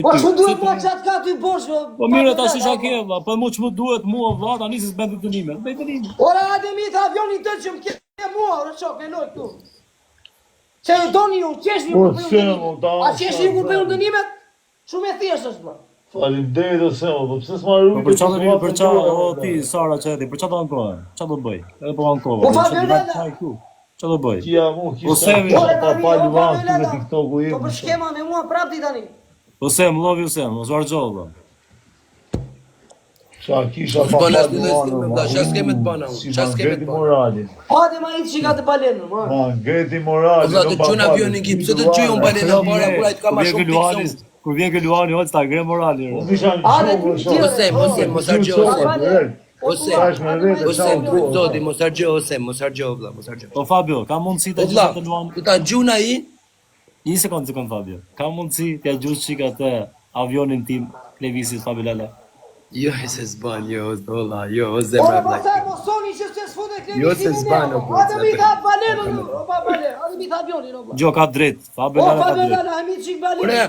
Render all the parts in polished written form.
Po çu duhet mua çat ka ty bosh. Po mirë tash çka ke valla, po mu çmu duhet mua valla, tani se s'bën detynime. Bëj detynime. Ora hajde mi të avionin të që më ke mua, ora çok e loj këtu. Se doni ju, qeshni ju për detynime. A qeshni ju për detynime? Shumë e thjeshtë është valla. Faleminderit ose po pse s'ma rrugë. Po për çfarë vjen për çfarë o ti Sara çeti, për çfarë do ankohe? Çfarë do bëj? Edhe po ankova. Po Fabionella. Çfarë do bëj? Ti jam u Ose pa palu vanë në TikTok-u im. Po për skema me mua prap ti tani. Ose më love you sem, mos varxova. Qa kisha pa palu vanë. Qa s'keme të bana unë, qa s'keme të bana. Morali. Hajde ma i të qika të balenën, ma. Ma ngreti morali. Vëlla të qënë avionin ki, pëse të qënë balena para kura i të ka ma shumë pikson. Kur vjen ke Luani, hoc ta ngre morali. Mos argjo Osem, zoti, mos argjo Osem, mos argjo vëlla, mos argjo. Po Fabio, ka mundësi ta Vëlla, gjush të Luani? ku ta gjuna i? Një sekond Fabio. Ka mundësi t'ja gjush çika të avionin tim Levisit Fabio Lala? Jo, se s'ban, jo, vëlla, jo, o zemra Ora vëlla. pasaj mos soni që s'e s'fute klevisin. Jo se s'ban, o Hajde mi të balenën, o pa balen, hajde mi të avionin, o pa. Gjo ka drejt, Fabio O Lala ka Fabio drejt. Lala, hajmi të qik balenën. Ore,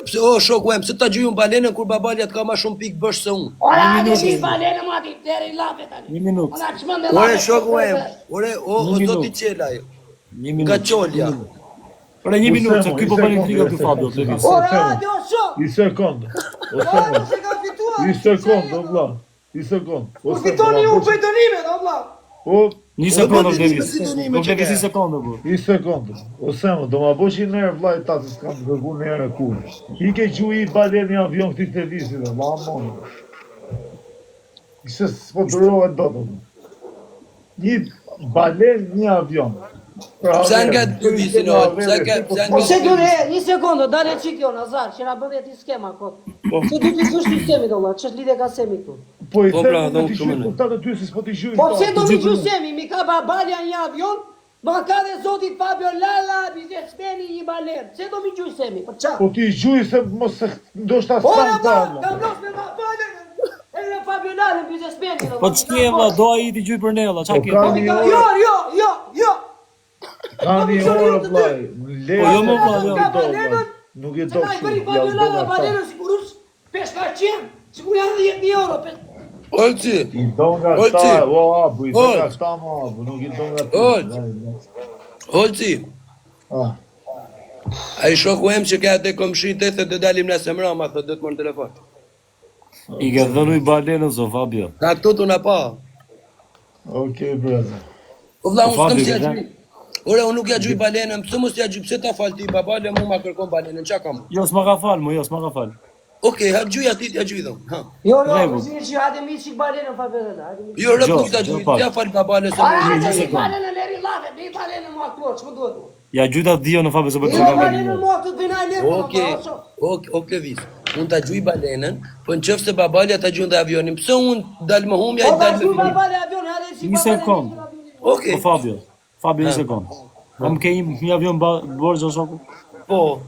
pse, o shoku em, pse ta gjujun balenën kur babalja të ka ma shumë pikë bësh se unë? Ora hajde mi balenën, ma ti deri lafe tani. Një minutë. Ona çmend me lafe. Ore, shoku em, ore, o zoti qela jo. Një minutë. Nga qolja. Ore një minutë, se ky po bën intriga ty Fabio Levis. Ora hajde o shok. I sekond. Ora se ka fituar. I sekond, o vlla. I sekond. U fitoni ju për dënimet, o vlla. Po, Një sekondë Levis. Levis. Po Levis një sekondë bu. i sekond. Ose më, do ma bosh i nerë vllai ta se s'kam kërku nerë kur. I ke gjuhi baleni avion këti të visit, ma amon. Se s'po durohet do të. Një balen, një avion. Pse nga të visin, o, pse nga... Po se dure, një sekondë, dale qik jo, Nazar, që na bëndje ti skema kot. Se du t'i thush t'i skemi do, që lidhe ka semi tu. Po i Po, them pra, me do t'i shumë shumë në. ta të ty se s'po t'i gjuhin. Po pse do mi gju semi, mi ka babalja një avion, ma ka dhe zotit Fabio Lala, biznesmeni një balen. Se do mi gju semi, për qa? Po t'i gjuhi se mos se ndoshta Ora s'kan ba, ta. kam los me babalja, e Fabio Lala, biznesmeni. Po ç'ke valla, do ai ti gjuj për ne valla, ç'a Po ke? ka Jo, një jo, jo, jo. Ka një orë vllai. Po jo më vllai, jo. Nuk e Se do na i bëri kështu. Fabio Lala balenën sigurisht 500, sigur janë 10.000 euro. Olci, I do nga Olci. ta, o abu, i do nga Olci. ta mo abu, nuk i do nga ta. Olci. Olci, Ah, a i shoku em që ka te komshin të thë të dalim në semrama, thë do të mërë telefon. I ke dhënë i balenën zo Fabio. Ka këtu të në pa. okej, brother. O vla, unë s'këm Fabio, si ja ke gjuj. Ore, unë nuk ja gjuj balenën, pëse mos ja gjuj, pëse ta fal ti, babale mu ma kërkon balenën, qa kam? Jo, s'ma ka fal, jo, s'ma ka fal. Okej, ha gjuj ati, ja gjuj dhëm. Ha. Jo, Rregull. zinë që hajde mi qik balenën Fabio Lala, hajde mi. Jo, rëp Gjo, nuk ta gjo, gjuj, pak. ja fal babale se Ara, më hajde mi balenën eri lafe, mi balenën mua këtuar, që më duhet? Ja gjujta dio në Fabio se po të Jo, ka balenën vënë. mua këtë bëjna e lefë, Okej, vis. Unë ta gjuj balenën, po në qëfë se babalja ta gjuj dhe avionin, pëse unë dalë më humja, Po i ta dalë shu më vinim. babale avion, hajde qik Një sekond. Okej, Po Fabio, Fabio një sekond. Kam ke një avion borxh o shoku? po,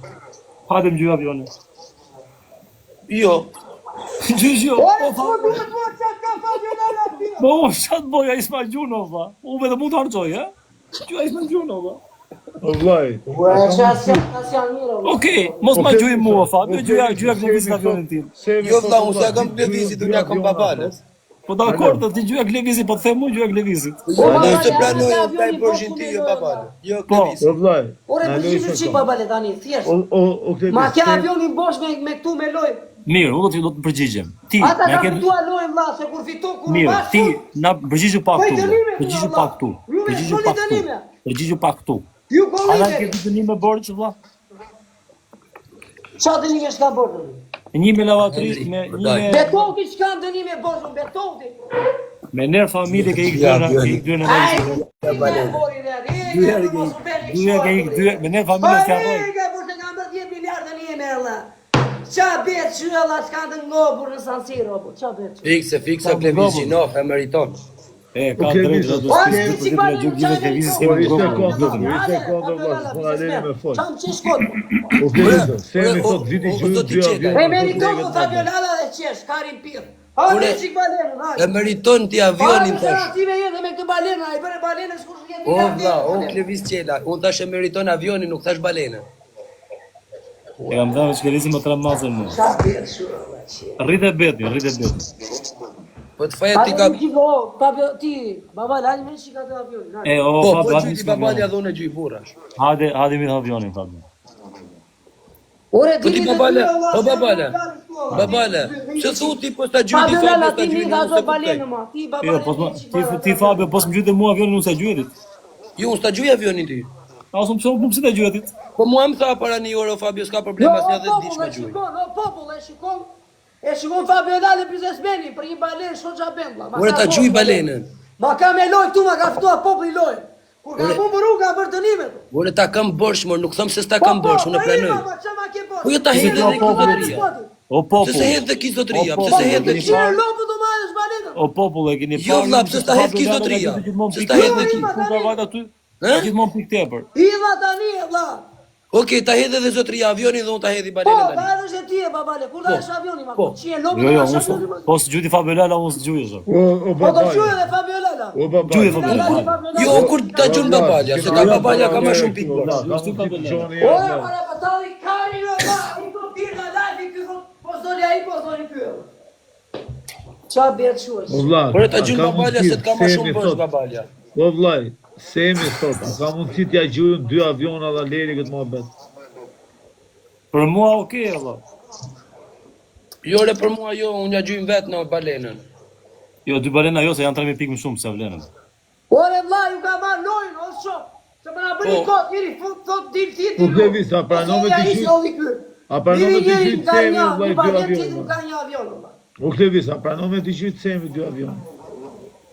Hajde më gjuj avionin. jo. Gjysh jo. Ore, që më duhet mua qatë ka Fabio Lala, pina? Po çat boja isma gjunova. U vetëm mund të harxoj, ha? Gjua isma gjunova. O vllai, Ue, që as janë mirë, o. Okej, mos ma gjuj mua Fabio, gjuja Glevisit avionin tim. Jo vlla, unë se kam Glevisit, unë ja kam babalës. Po dakord, ti gjuja Glevisit, po të them mu gjuja Glevisit. Unë se pranoj o taj përgjën ti, jo babalë. Jo, Po. Glevisit. o vllai. Ore, na të loj qikë qik sekond. babale tani, thjesht. O këtë Ma kja avionin bosh me këtu me loj. Mirë, unë do të përgjigjem. Ti, Ata na ka ke fitua lojën vlla, se kur fitu, kur Mirë, bashkë. ti na përgjigju pak Bëj këtu. dënime, Përgjigju vlla, pak këtu. ju me Përgjigju bëni pak këtu. dënime. Përgjigju pak këtu. Ju A na ke kollime, dënim me borxh vlla? qa dënime shka bërë? Një me lavatri, me një me Betoti shka dënime boshën, betoti. me ner familje ke ik dyna, ke ik dyna. Aj, Dyja ke ik dyja, me ner familje s'ka rroj. Qa bet që Allah s'ka të ngobur në San Siro, qa bet që? Fikse Glevisit, no, e meriton. Ka drejt do të spis për të gjë gjithë Glevisit Po kemi i sekond, gjuajtur. i sekond vllai, po na lejmë me fol. Qam që shkot? O këtë, se mi thot viti gjuhi dy avion. E meriton të Fabio Lala dhe qesh, karin pirë. Hajde qik balenën, E hajde. meriton ti avionin tash. Ative jetë me këtë balena, i bërë balenën s'kur s'kjetë O vlla, o Glevis qela, unë tash e meriton avionin, nuk tash balenën. E kam dhënë shkelisim më 3 mazën më. Qa bërë shurë, valla, që. Rritë e beti, rritë e beti. Po të fajet ti ka... Hajde ti go, Fabio, ti, babal, hajde me shika të avionin. E, o, Po, Fabio, po hadi gjyti s'ka babalja avionin. dhune gjy burrash. Hadi mi avionin, Fabio. Ore, Po ti babala, po babala. Babala, që thu ti po sta gjyti Fabio, Fabio lala, sta ti gjyti një ka unë se zë kuptoj. balenë, ma. Ti, Jo, babal, ti Fabio, pos më gjyte mua avionin unë se gjyetit. Jo, unë sta gjuj avionin ti. A unë pëse më pëse të gjyetit. Po mua më tha para një orë o Fabio s'ka Jo, problema se edhe dish popull, me e gjuj. shikon, o popull, e shikon Fabio Lale biznesmeni, për një balenë, shko qa bembla. Ore ta gjuj balenën. Ma ka me loj këtu, ma ka fëtua populli loj. Kur ka mu më rruga, bërë të nimet. Ore ta kam borsh, mor, nuk thëm se s'ta kam borsh, unë e pranoj. Po jo ta hedhe dhe ki zotëria. O Pse popull. se hedhe dhe ki zotëria, O, pse se po, hedhe dhe ki. Qire lopë të majës balenën. O popull e keni Jo, vlla, pse s'ta hedh ki zotëria? Pse s'ta hedh dhe ki? Ka vajt aty. Ë? Gjithmonë pikë tepër. Hidha tani, vlla. Okej, ta hedhe dhe zotëria avionin dhe unë ta hedhi Po, balenën ta tani. edhe shë ti e babale, kur da është avioni, ma Po. qie lopë Jo, të jo, majës unë avioni. po së gjyti Fabio Lala, unë së gjyë zë. O Po të quje babaj. dhe Fabio Lala. O babaj. Gjuje Fabio Lala. Jo, kur ta gjun babalja, se ka babalja ka më shumë pikë borsh. Ka mund t'i gjoni Ore, e para patali, kari në ma, i të pirë në live, i këthon, po zoni a i, po zoni pyë. Qa bjerë quës? O vlla, Ore ta gjun ka mund babalja t'i- se të ka më Semi shumë borsh thot, babalja. O vllaj, Semi thot, a ka mund t'ja gjujën 2 aviona dhe leri këtë muhabet. Për mua okej, valla. Jo, re për mua jo, unë ja gjujmë vetë në balenën. Jo, 2 balena jo, se janë 3.000 pikë më shumë se vlenën. Ore, vla, ju ka marrë lojnë, o shok. Se më na bëni Po. kot, njëri, thot dil tjetë. Po Klevis, a pranon me t'i gjujë? A pranon me t'i gjujë Semi o vllaj 2 aviona? Ka një avion, vlla. O Klevis, a pranon me t'i gjujë Semi 2 aviona?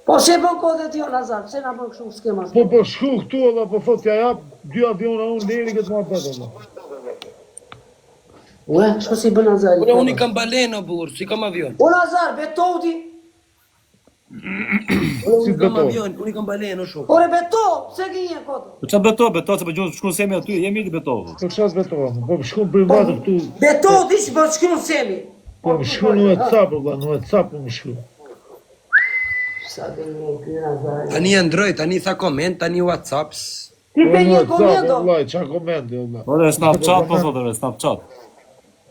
Po se bën kodë ti Lazar, pse na bën kështu skema? Po shku këtu edhe po thot t'ja jap 2 aviona unë leri këtë muhabet valla. Ue, shko si bën Lazar? Ore, unë i kam balenë o burr, si kam avion. O Lazar, betoti. Unë i kam beto? avion, unë i kam balenë o shok. Ore beto, pse ke një kodë? Po qa beto, se për gjurë shkru semi aty, jemi i beto. Po çfarë betohem? Po më shkon privat këtu. Betoti që bën shkruan semi. Po më shkon në WhatsApp valla, në WhatsApp po më shkon. Sa ke një ky Lazar? Tani Android, tani tha koment, tani WhatsApps. Ti Po pe në një WhatsApp komendo. vallaj, çka komente valla. Ore, Snapchat, po thotë, ore, Snapchat.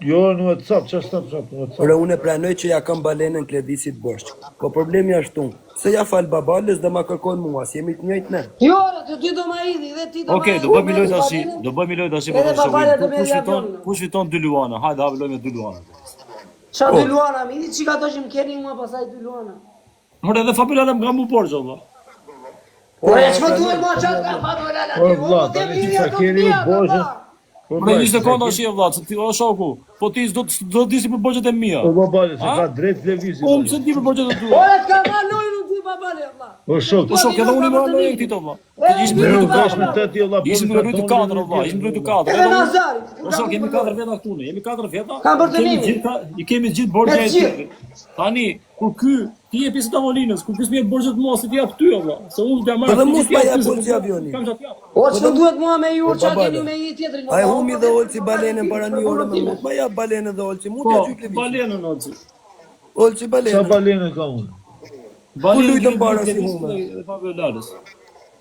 Jo në WhatsApp, çfarë Snapchat në WhatsApp. Ore, unë e pranoj që ja kam balenën Kledisit borç. Po problemi është unë. Se ja fal babalës dhe ma kërkon mua, si jemi të njëjtë ne. Jo, ore, të dy do ma idhi dhe ti do ma Okej, do bëjmë lojë tash, do bëjmë lojë tash Edhe për babaja do shoqin. merri avionin. Kush fiton 2 luana? Hajde, hajde lojë me 2 luana. Qa dy luana, mi di qika to që më keni mua pasaj dy luana. Ore, edhe Fabio Lala më ka mu borxh valla. Ore, që më duhet mua qatë ka Fabio Lala O ti, vlla, tani që sa keni ju borxhe. Po Ore, një sekondë tash valla, se ti o shoku, po ti do disi për borxhet e mia. O babale, se ka drejt levizit. Po pse ti për borxhet e tua? Ore, t'ka ma lojnë në ty babale, valla. O shok, Po shok, edhe unë më lojë këtij to valla. Ti ishim ne në u rrugë dash me të ti valla. Ishim në rrugë të 4 valla, ishim në rrugë të 4. Edhe Nazari. Po shok, kemi 4 veta këtu ne, jemi 4 veta. Kam bërë të Kemi nimi. gjithë, i kemi gjithë borxhe Me e gjithë. tij. Tani, kur ky ti je pjesë e tavolinës, kur ky s'më jep borxhet mua, se ti jap ty valla. Se unë t'ja marr. Po dhe ti mos ti pa jap jap ty, se borxhi po- avioni. Kam çat jap. O që më duhet mua me ju, qa babale. keni me i tjetërin. Ai humi dhe olci balenën para një ore më mund. Ma jap balenën dhe olci, mund t'ja Po, gjy Kledisit. balenën oci. Olci Sa balenën. balene ka unë? Balenën lujtëm gjej para si Kledisit hume. dhe Fabio Lalës.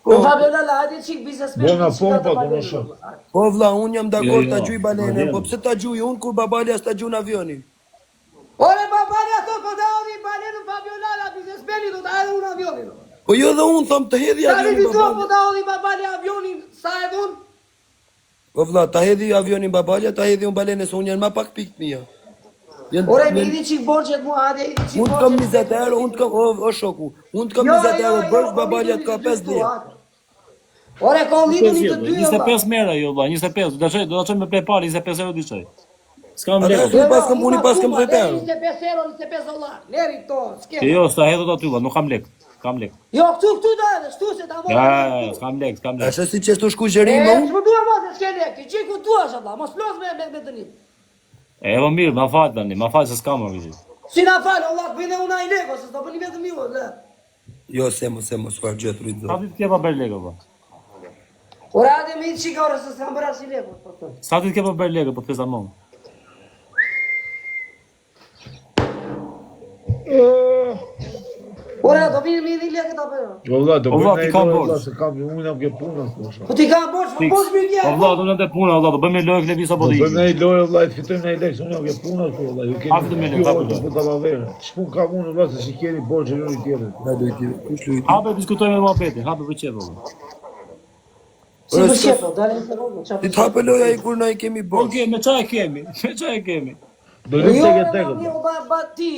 Po Fabio Lala, hajde qik biznesmen. Bona pompa, do më shok. Po vlla, unë jam dakord Jo, ta jo, gjuj balenën, balenën. po pse ta gjuj unë kur babalja s'ta gjun avionin? Ore, babali ato po da odi balenën Fabio Lala, biznesmeni do ta edhe unë avionin. Po jo dhe unë thom të hedhi Tani avionin vitua po babalja. da odi babali avionin, sa edhe unë. Po vlla, ta hedhi avionin babalja, ta hedhi unë balenën, se unë janë ma pak pikë mia. Ore, mi idi qik borqet mua, hajde idi qik Unë të kam 20 euro, unë të kam, o shoku, unë të kam 20 euro bërsh, babalja të ka 50. Ore, ka lidhën i të dy, 25 mera jo valla, 25. Do ta çoj me PayPal 25 euro diçoj. S'kam Atë lekë. unë pas kam, unë pas kam 10 euro. 25 euro, 25 dollar, leri to, s'ke. Jo, sta hedhët aty valla, nuk kam lekë. Kam lekë. Jo, këtu da edhe, shtu se ta mojë. Ja, s'kam lekë, s'kam lekë. Ashtë si që shtu shku gjërim më unë? Që më duhe mos e s'ke lek, ti qiku tua shabla, mos plos me dënim. E po mirë, ma fal tani, ma fal se s'kam më. Si na falë, Allah, bëjnë unë a i leko, se s'to bëni vetëm ju, le. Jo, semo, s'far gjë të rritë Sa dhe. ditë ke pa bërë lekë po? Ore, hajde me i qika ore, se s'kam bëra si leko. Sa ditë ke pa bërë lekë po të feza më? Ora, do vini me 1000 lekë ta bëj. Valla, do Valla, bëjmë ti kam valla borx. se kam unë jam ke puna thosha. Po ti ka bosh, po bosh mi O kja. vlla, do në të puna, vlla, do bëjmë lojë Levisa apo Do do bëjmë ikim. një lojë valla, të fitojmë një lekë, unë jam ke puna këtu valla. Ju keni. Hajde me lekë, hajde me lekë. Po dallavera. Ç'pun kam unë valla se keni borxhe njëri tjetrit. Na do ti, kush luajti? Hape diskutojmë me muhabetin, hape për çfarë valla. Si për shqepo, dalim të rogë, qa Ti të hape loja i kur na i kemi borx. Okej, me çfarë kemi? Me çfarë kemi? Do lëm Jo, tek tek. ba ti.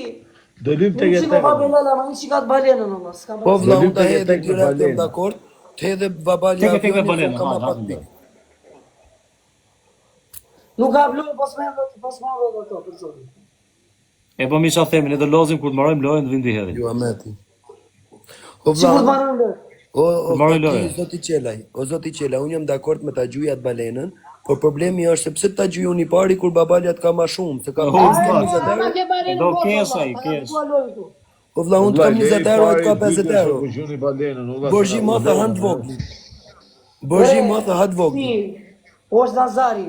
Do lëm tek Unë që tek. ka babelala, ma një që ka të balenën, Allah, s'ka Po më. vlla, Do unë ta tek hedh tek direkt jam balena. dakord. Të hedhë babalja Tek tek me avionit, balena, kam ha, pak hapëm. pikë. Nuk ka vlojë, pas me dhe të për zonë. E po mi çfarë themi, ne do lozim kur të marrojmë lojën të vindi hedhin. Jo Ameti. O Si kur të vlla, marrën lojë? o Marrë lojë. zoti Qelaj, o zoti Qelaj, unë jam dakord me ta gjuja të balenën, por problemi është se pse ta gjuj unë i pari kur babalja të ka më shumë, se ka Oh, pesë vlla. kam 20 euro. ke balenën Do bosh, kesh Allah, ai, ta kesh. ka lojë tu. Po vlla, unë të kam 20 euro, atë ka 50 euro. Po juni balenën, valla. Borxhi më tha hand vogli. Borxhi më tha hand vogli. Si, është Nazari,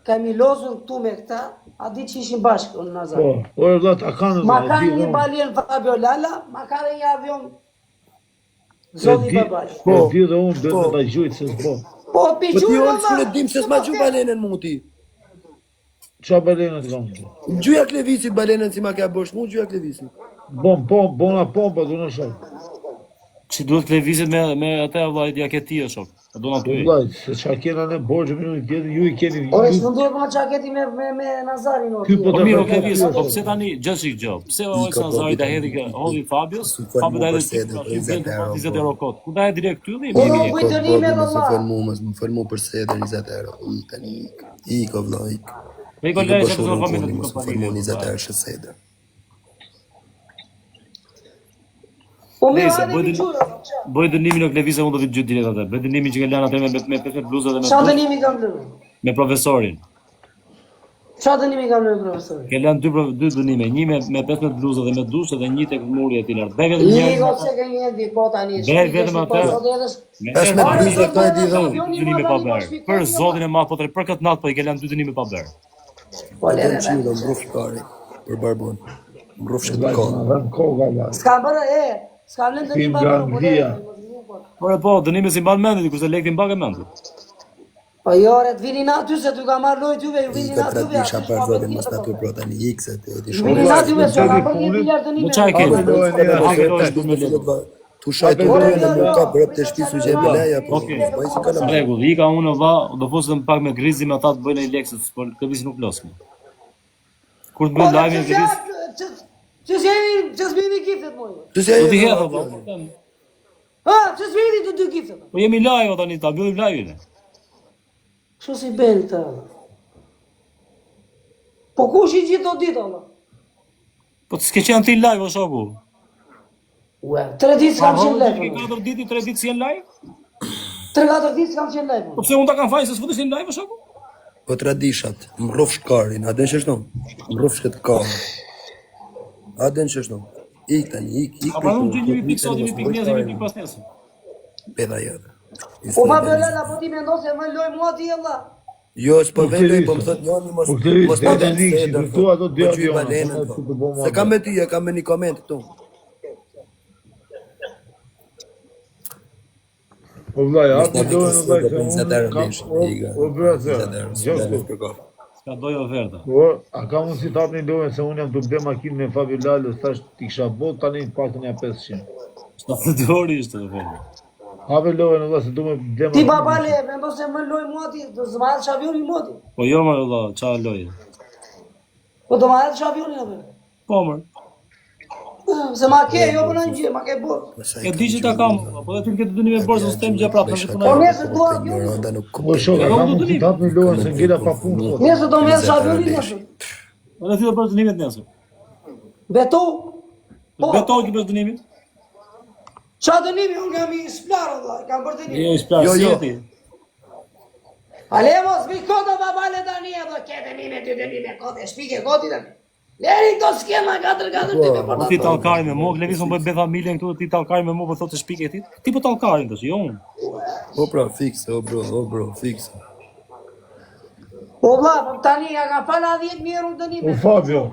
kemi lozur këtu me këta, a di që ishim bashkë në Nazari. Po, ora valla ta kanë. Ma ka një balien Fabio Lala, ma ka dhe një avion Zoti Babaj. Po, di dhe unë do të ta gjuj se s'po. Po, Po ti piqurë, unë s'u dim se s'ma gju balenën mu ti. Qa balenën të kam? Gjuja Klevisit balenën si ma ka bosh mu, gjuja Klevisit. Bona pompa do në shok. Çi duhet Levizit me atë vllai dia ke ti o shok. Do na ty. Vllaj, se çka kena ne borxhe me një tjetër, ju i keni. Ore, s'më duhet më qaketi me Nazarin. Ky po Po ta mirë, bëj. Leviz, po pse tani gjashik gjë? Pse ojë Nazari ta hedhi kë holli Fabios? Fabio da hedhi 20 euro kot. Ku da e direkt ty dhe i Po, bimi. po, dënime dhe Mos e Allah. fol mu, mos më fol mu për se edhe 20 euro. Ik tani ik. Ik o vlla, ik. Me i Ik kolegë po që të shohim zonë fundi, të mos më fol mu 20 euro shësede. Po, me Nëse, hajde bëj piqurë. Bëj dënimin o Levizit, unë do të gjyt direkt atë. Bëj dënimin që ke lënë atë me 15 bluzë dhe Qa me dënimi kam lënë? me profesorin. Qa dënimi kam lënë, profesori? Ke lënë dy dënime, një me 15 bluzë dhe me dushë dhe një tek muri e tillart. Bëj vetëm Një një. gocë se ke një di, po tani. Bëj vetëm atë. Është me bluzë këto e di dhe unë. Dy dënime pa bërë. Për zotin e madh, po për këtë natë po i ke lënë dy dënime pa bërë. Po, Atë lere, çilo mbruf kari për barbon. Mbruf shkët kohë. Vën koga valla. s'ka bërë, s'ka lënë dënimi Tim pa bërë, po, Gandia. lere. Po, dënimi si mban mendit, kurse lekti mbak e mendit. Po, jo, re, të vini na ty se ty ka marrë lojë tyve, ju vini Ik na ka tyve. tradisha për zotin, mos na ty pro tani ik se ti di Ju vini shumë. na tyve, se ka bërë një biljard Në dënime. çaj ke? Hajde, lojë, Hajde lojë me lekë. Tu shaj të dojë në nuk ka brep të shpisu që e bëleja, po Okej. po i si ka në Rregull, i ka unë valla, do fusëm pak me Grizi me ata të bëjnë ai leksës, por Grizi nuk losme. Kur të Po, bëjmë live me Grizi, që s'vini giftet, mojë. Tu se do t'i e hedhë valla. Ha, që s'vini të dy giftet. Po jemi live tani, ta mbyllim live-in. Kështu si beri të. Po kush i gjithë do ditë, Allah? Po të s'ke qenë ti live o shoku. Ue, 3 ditë s'kam qenë Ke live. 4 ditë, 3 ditë si janë live? 3-4 ditë s'kam qenë live. Po pse unë ta kam fajin se s'futeshin live o shoku? po tradishat, mruf shkarin, a den që shno? Mruf shkët kohë. A den që shno? Ik tani, ik. Apo unë gjej një pikë sot, një pikë nesër, një pikë pas nesër. Peda jedhe. Po pa bëllala, po ti me ndo se më loj mua ti, Allah. Jo, s'po vendoj, po më thot njoni mos Po këtë mos dhe ta të den nikë, se që këtu ato dy po gjuj aviona, balenën, po, po. të bëjmë Se kam me ty, kam me një koment këtu. Po vllai, hapni Mos na dorën vitë vllai. se do 20 euro Kam- mish. O brother, 20 euro. gjoku. Ska doj oferta. Po, a ka mundsi të hapni dorën se unë jam të ble makinë me Fabio Lalo, thash ti kisha bot tani paktën ja 500. Sta të dori ishte oferta. Hape dorën vllai se do me ble Ti makinë. babale, me ndo se më loj mua ti, do zë marrë shavioni mua ti. Po jo më valla, ça lojë. Po do marrë shavioni në bërë. Po mër. Se ma ke, jo për në një gjë, ma ke bërë. E di që ta kam, po dhe ti ke të dëni me borë, se s'tem gjë prapë, në Po puna. nesër do avioni. Ronda nuk Po shok, a ka mundsi të hapni dorën se ngela pa punë. Nesër do me shavioni nesër. Po dhe ti do bërë dënimet nesër. Beto, po, Betoj ki bësh dënimin? qa dënimi, unë kam i splar, Allah, kam bërë dënimi. Jo, isplar, Jo, si jo. e ti. Ale mos mi kodo babale tani edhe ke dënime, ty dënime, kote, shpike, koti tani. Leri këto skema 4-4 ti me Po ti tallkari me mua, Levis unë bëj be familjen këtu, ti tallkari me mua, po thotë se shpike ti. Ti po tallkarin tash, jo unë. O pra, fikse, o bro, fikse. O vlla, po tani ja ka fala 10 mijë euro dënime. O Fabio,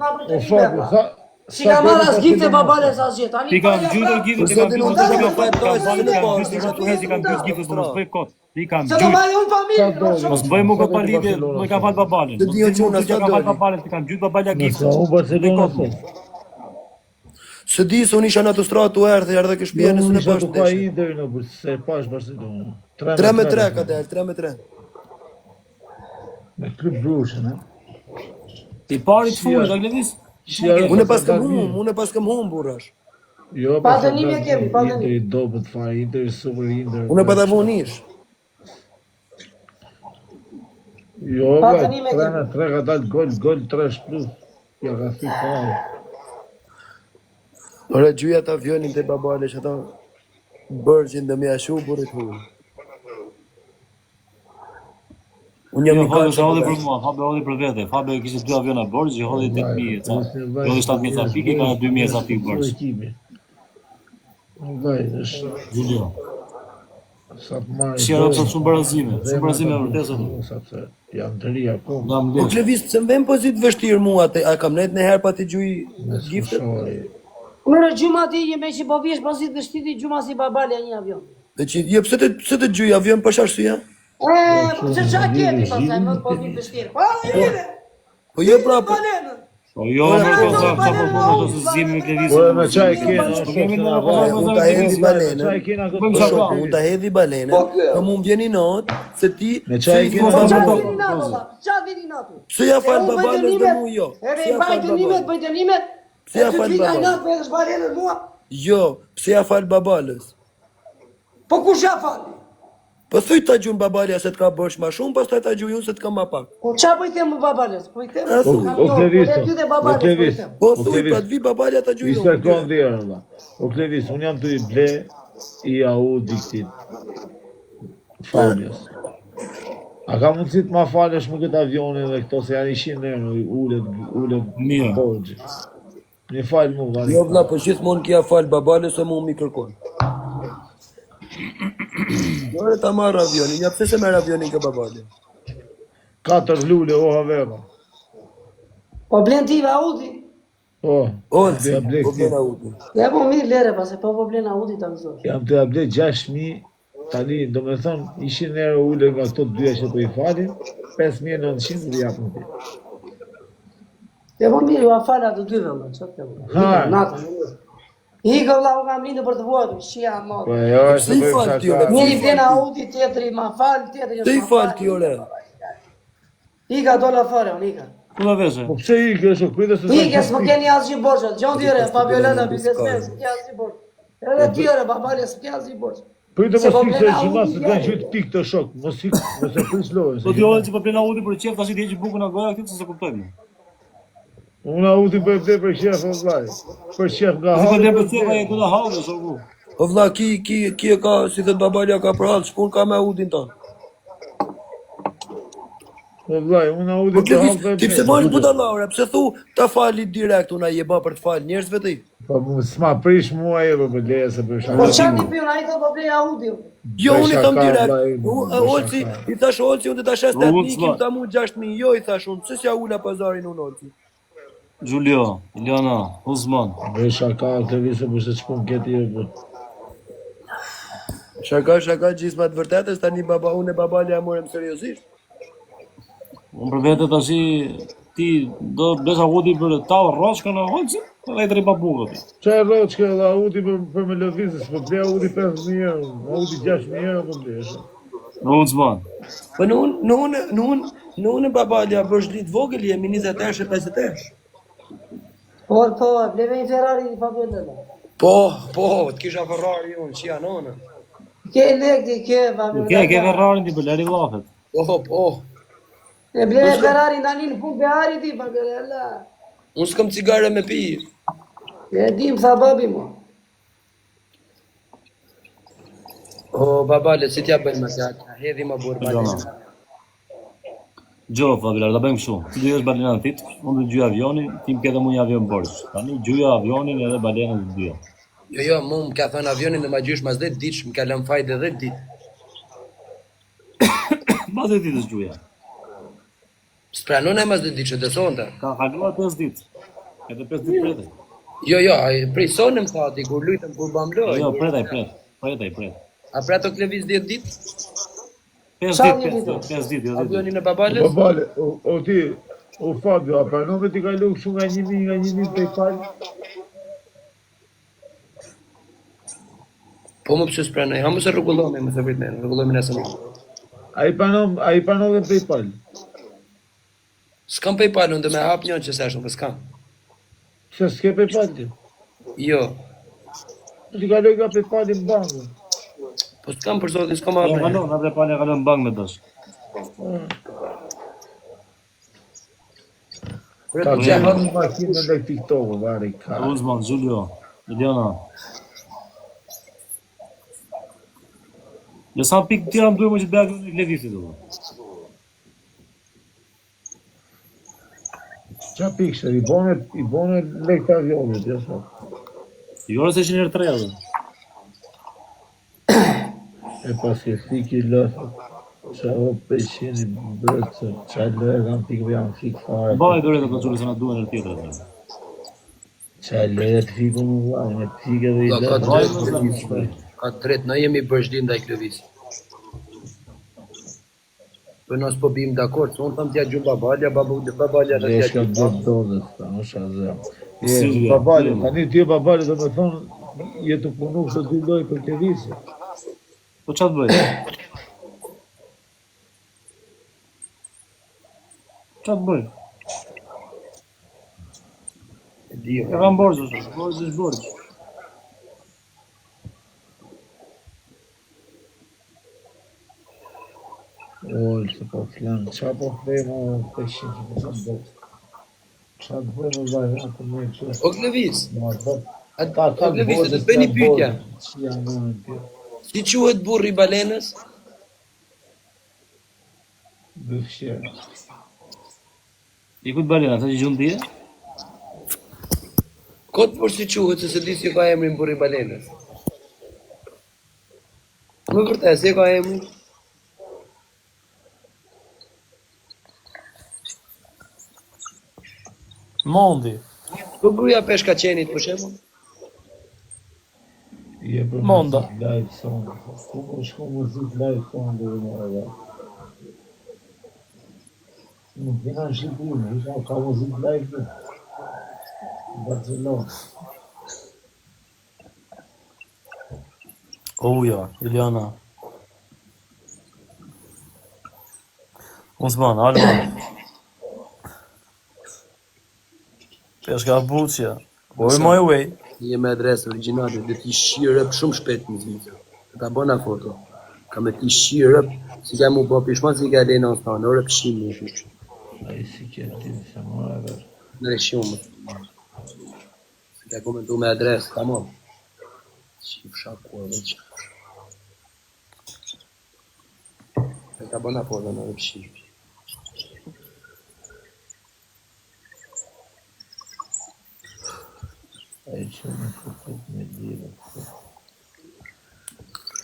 Si ka marrë as gifte babale sa asgjë. Tani Ti kam gjuajtur gjithë, ti kam Zotin, gjuajtur unë të gjithë, kam ti kam fajtojë, gjuajtur se në gjithë, ti kam gjuajtur gjithë, mos bëj kot. Ti kam se do gjuajtur. marrë unë familje. Mos bëj më kot pa lidhje, më ka fal babalen. Të di o çuna, Ti sa ka fal doli. babalen, ti kam gjuajtur babalja Nëse gjithë. unë Barcelona sot. Se di se unë isha në autostradë tu erdhe kë shtëpia nëse Unë në isha bash të pa Inter në për se pash Barcelona. 3-3 ka del, 3-3. Me klub brushën, ha? Ti pari të fundit, Agledis? Unë pas kam hum burrash. Jo, Pa dënime kemi, pa dënime. Inter i dobët fare, Inter i super Inter. Unë pa ta vunish. Jo, Pa vllai, dënime 3-3 ka dalë gol 3 plus. Ja ka si fare. Ora gjyja të avionin të babale që ata bërgjin dhe me ashu burit hu. Unë jam Jo, i Fabe kaqë se hodhi për mua, Fabe hodhi për vete. Fabe kishte 2 aviona borxhi, hodhi 8.000 ca. Hodhi 7.000 ca pikë, ka 2.000 ca pikë borxh. Vllai, është Julio. sa të marrë. Si Arab sot shumë barazime vërtet sot. Sepse janë të ri akoma. Dam Po lesh. Klevis, se më vjen pozitë vështirë mua, a kam net në herë pa të gjuj giftet? Mërë gjuma ti je me që po vjesh pasit dhe shtiti gjuma si babalja një avion. Dhe që, jo, pse të gjuj avion për shashtuja? Që qa kemi pasaj, më po një vështirë. Pa, jene! Po jo prapë, Balenën! Po jo, më të sa po se zim me Klevis. Po me çaj kena, Kemi në unë ta hedhi balenën. çaj kena Bëjmë Po sa shok, unë ta hedhi balenën, po mu më vjeni not, se ti, Me çaj se i kena thua Po qa Po, vini nato, ta? Qa vini nato? pse ja fal babalës dhe mu jo? Ere, Pse ja i baj fal dënimet, babalës? bëj dënimet. Pse ja fal babalës? natë, për edhe balenën mua. Jo, pse ja fal babalës? Po kush ja fali? Po thuj ta gjun babalja se të ka bësh ma shumë, pastaj ta gjuj unë se të ka ma pak. Po qa po i themë babales? Po i themë? O Kleviso, o Klevis, Po O thuj, Klevis. pra të vi babalja ta gjuj I unë. sekond dherë, valla. O Klevis, unë jam të i ble i Audi këtit. Faljes. A ka mundësi të ma falësh më këtë avionin dhe këto se janë 100 euro, ullet Mirë. borgjë. Një falë mu, valla. Jo vlla, po gjithmonë kja fal babalës se mu mi kërkon. Ore ta marrë avionin, ja pse se merr avionin ke babalja? 4 lule, o havera. Po blen ti Audi? O, Olci, ja ble po këti. blen Audi. Ja po mirë lere pas, po blen Audi ta vëzosh. Jam të ja ble 6.000, tani, do me thonë, 100 euro ule nga këto dyja që po i falin, 5.900 dhe japën ti. Ja po mirë, ju a falja të dyve, më, që të Ha. natën. Hikë vëlla u kam linë për të vuajtur, shia Po modë. jo, Pse i fal ti, ore? Njëri blen Audi, tjetëri ma fal, tjetëri Pse i fal ti, ore? Hika dola fare, unë hika. Ku do veshe? Po pse i kështë, kujtë se Hike, s'më keni asgjë borxhe, gjon tyre, Fabiolena, biznesmen, s'ke asgjë borxhe. Edhe tyre, babale, s'ke asgjë borxhe. Pritë Se mos po ikë se blen gjima Audi, se kanë ja. qytë pikë të shok, mos ikë, mos e prish lojën. Po ti ojë që po blen Audi për qef, tash i heqë bukën nga goja këtë se kuptojmë. Unë Audi bëj vde për qef, o vlaj. Për qef nga Ti po halë. dhe për qef, ai ku do hallë shoku. O vlla, ki e ka, si thët babalja ka për halë, shpun ka me Audin tonë. O vlaj, unë Audi Po për halë Klevis, për ti pse bësh budalla, ore? Pse thu ta fali direkt, unë je ba për të falë njerëzve ti? Po s'ma prish mua e për leje se për Po shaka. qa ti pion, a i thot po blej Audi. Jo, unë i thëm shaka, direkt. vllai, Olci, i thash Olci, unë të ta shes Unë 8.000, s'ma. kim ta mu 6.000, jo i thash unë, pse s'ja ula pazarin unë Olci? Julio, Iliana, Uzman. Për shaka, të visë për se qëpun këti e për. Shaka, gjithma të vërtetës, tani baba, unë e babalja e morem seriosisht. Unë për vete tash ti do blesh Audi për ta rroshkën në Holci, edhe i drejt babukët. Qa e roqë ke dhe Audi për me lëvizës, për ble Audi 5.000 euro, Audi 6.000 euro për blesh. Uzman. Po në unë babalja vëzhlit vogël jemi 28 e 50. Po, bleve një Ferrari i Fabiolena. Po, të kisha Ferrari unë, që janë onë. Ke lekti, ke Fabiolena. Ke Ferrarin ti për leri llafet. Po, E bleve Ferrari në një punë behari ti, Fabiolena. unë s'kam cigare me pi. E dim, tha babi mo. O, babale, si t'ja bëjmë më gjatë, hedhi ma burë balena. Gjo, Fabilar, da bëjmë kështu. Ti do jesh balena në tit, unë do gjyja avionin, ti më ke dhe mu një avion borç. Tani gjyja avionin edhe balenën të dyja. Jo, mu më ka thënë avionin dhe ma gjysh mas 10 ditë, më ka lëm fajde 10 ditë. Mas e ditës gjyja. S'pranon e mas 10 ditë që të sonte. Ka kaluar 5 ditë. Edhe 5 ditë prete. Jo, prej sonë më thati, kur lujtëm, kur bam loj. Jo, pret. A pra të kleviz 10 ditë? 5 ditë, jo A 10 bëni ditë. në babalës? Babale, o ti, o Fabio, a pranove ti kalu kështu nga 1.000 PayPal? Po më pëse s'pranoj, ha më se rrugullomi, më se vrit me, rrugullomi nëse më. A i pranove PayPal? S'kam PayPal, unë dhe me hap njën që se shumë, s'kam. Se s'ke PayPal ti? Jo, Ti kalu nga PayPal në bankë. po s'kam për zotin, s'kam hap Ja në. kalon, atë pa ne kalon bank me dash. Ta Që gjemë hap, në makinë në TikTok, vari ka. Uzman, Giulio, Eliana. Jo sa pikë tira më duhet më që të bëja në Levisit do. Qa pikështër, i bone lekta avionit, ja sa. Jo se ishin herë 3 atë. E pas e fiki lësë, qa o 500 i bërëtë, qa lërë kam pikëve janë fikë fare. Mbaj dorë të konsulë se na duhen herë tjetër atë. Qa lërë të fikë më vaj, me të fikë dhe i ka lërë. drejt, ka drejt, na jemi bërshdi ndaj kleviz. Për nësë po bim dakord, se unë tham t'ja gjumë babalja të t'ja Veshka gjumë. bërë dodës, ta në shazë. Silvia, Babali, Silvia. tani ty babali dhe me thonë, jetë punu kështë dy loj për të visi. Po ç'a të bëj? Ç'a të bëj? E di, E kam borxh është, borxh është borxh. Oj, se po flanë, qa po flejmë o 500 që po të bërë. Qa të bëjmë o vaj, atë me që... O kleviz, Ma bërë. o kleviz, të të bëj një pytja. Që janë në të Si quhet burri i balenës? bëfshirë. I kujt balena, sa që gjun ti? Kotë por si quhet, se se di si ka emrin burri i balenës. Më vërtet, si ka emrin? Mondi. Po gruja peshka qenit, për shembull. Je për Monda. muzik live song. Ku po shko muzik live song dhe në edhe. Nuk vina në Shqipëri, isha ka muzik live dhe. Barcelona. Uja, Iliana. Osman, Alma. Peshka buqja. Oj, my way. Je me adresë origjinale, dhe ti shirëp shumë shpejt në vizë. Ta bëna foto. Ka me ti shirëp, si ka mu po pishman, si ka lejnë në stanë, orë pëshim në shumë. A i si që ti se mora dhe. Në shumë. Si ka komentu me adresë, ka mo. Shif shakur, veç. Ta bëna foto në orë pëshim. A i që në fukët me lirë.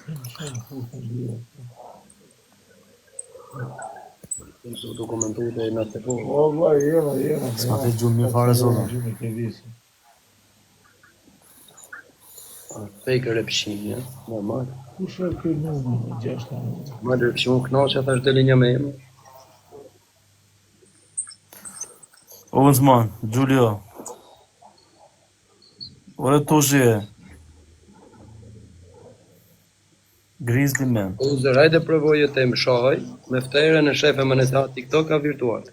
Në fukët me lirë. Në të dokumentu dhe në të po. O, vaj, jema. S'ka të gjumë një fare zona. Gjumë të visi. Fejkë rëpshim, ja, normal. Ku shë këj nëmë në 6 anë? Ma rëpshim, knaqë, thash deli një me emë. Osman, Giulio. Ore të zhje. Grizzly Man. Uzer, hajde provojë të më shohaj, me ftere në shefe më në TikTok a virtual.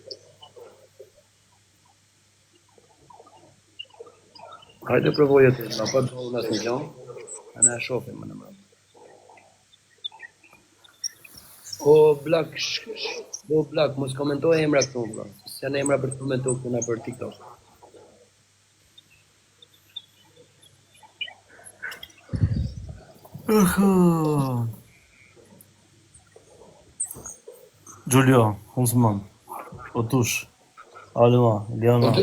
Hajde provojë të më, pa të në asë një gjanë, a në shofe më në më. O Black, mos komentoj emra këtu, bro. Se janë emra për të komentu këtu në për TikTok. Giulio, Osman. Otush. Alma, Iliana.